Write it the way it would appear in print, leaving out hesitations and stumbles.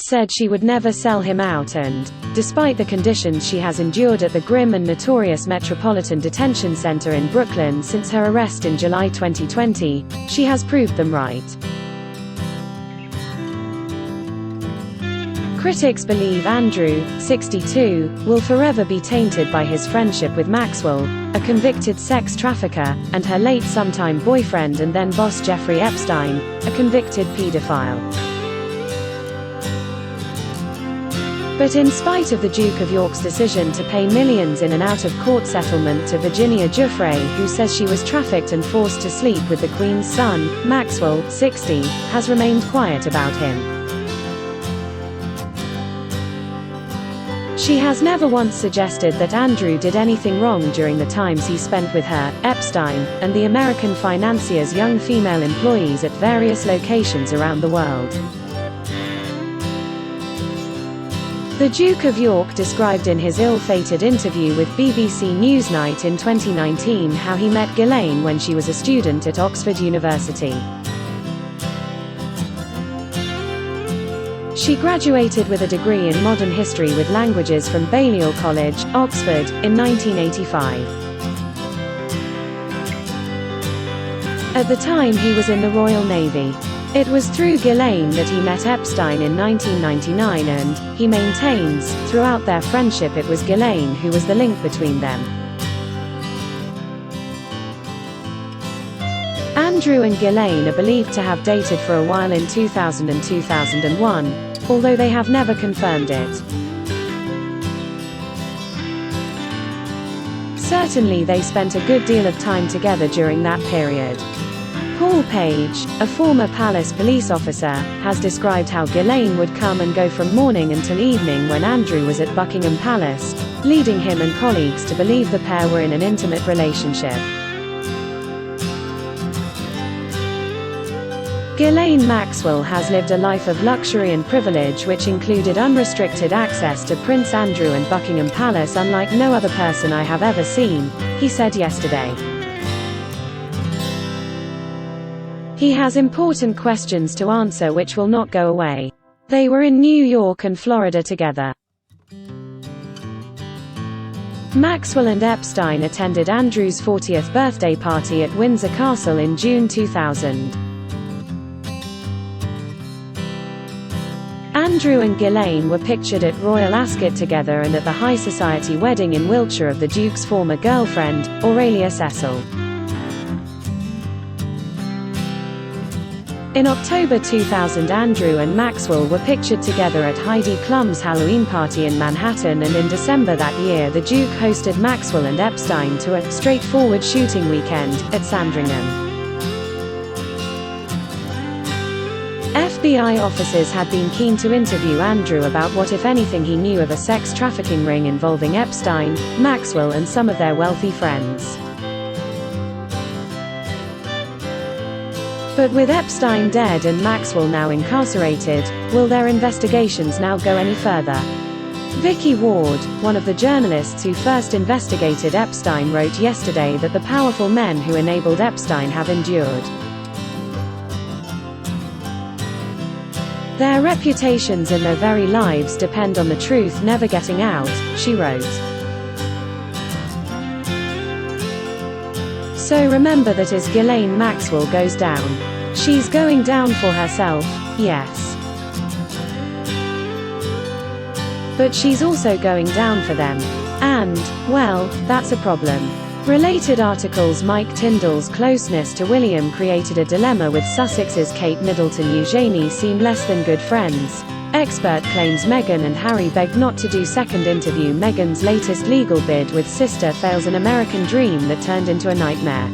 said she would never sell him out and, despite the conditions she has endured at the grim and notorious Metropolitan Detention Centre in Brooklyn since her arrest in July 2020, she has proved them right. Critics believe Andrew, 62, will forever be tainted by his friendship with Maxwell, a convicted sex trafficker, and her late sometime boyfriend and then boss Jeffrey Epstein, a convicted paedophile. But in spite of the Duke of York's decision to pay millions in an out-of-court settlement to Virginia Giuffre, who says she was trafficked and forced to sleep with the Queen's son, Maxwell, 60, has remained quiet about him. She has never once suggested that Andrew did anything wrong during the times he spent with her, Epstein, and the American financier's young female employees at various locations around the world. The Duke of York described in his ill-fated interview with BBC Newsnight in 2019 how he met Ghislaine when she was a student at Oxford University. She graduated with a degree in modern history with languages from Balliol College, Oxford, in 1985. At the time he was in the Royal Navy. It was through Ghislaine that he met Epstein in 1999 and, he maintains, throughout their friendship it was Ghislaine who was the link between them. Andrew and Ghislaine are believed to have dated for a while in 2000 and 2001, although they have never confirmed it. Certainly they spent a good deal of time together during that period. Paul Page, a former Palace police officer, has described how Ghislaine would come and go from morning until evening when Andrew was at Buckingham Palace, leading him and colleagues to believe the pair were in an intimate relationship. Ghislaine Maxwell has lived a life of luxury and privilege which included unrestricted access to Prince Andrew and Buckingham Palace unlike no other person I have ever seen, he said yesterday. He has important questions to answer which will not go away. They were in New York and Florida together. Maxwell and Epstein attended Andrew's 40th birthday party at Windsor Castle in June 2000. Andrew and Ghislaine were pictured at Royal Ascot together and at the high society wedding in Wiltshire of the Duke's former girlfriend, Aurelia Cecil. In October 2000 Andrew and Maxwell were pictured together at Heidi Klum's Halloween party in Manhattan, and in December that year the Duke hosted Maxwell and Epstein to a straightforward shooting weekend at Sandringham. FBI officers had been keen to interview Andrew about what if anything he knew of a sex trafficking ring involving Epstein, Maxwell and some of their wealthy friends. But with Epstein dead and Maxwell now incarcerated, will their investigations now go any further? Vicky Ward, one of the journalists who first investigated Epstein, wrote yesterday that the powerful men who enabled Epstein have endured. Their reputations and their very lives depend on the truth never getting out, she wrote. So remember that as Ghislaine Maxwell goes down, she's going down for herself, yes. But she's also going down for them. And, well, that's a problem. Related articles: Mike Tyndall's closeness to William created a dilemma with Sussex's Kate Middleton-Eugenie seem less than good friends. Expert claims Meghan and Harry begged not to do second interview. Meghan's latest legal bid with sister fails, an American dream that turned into a nightmare.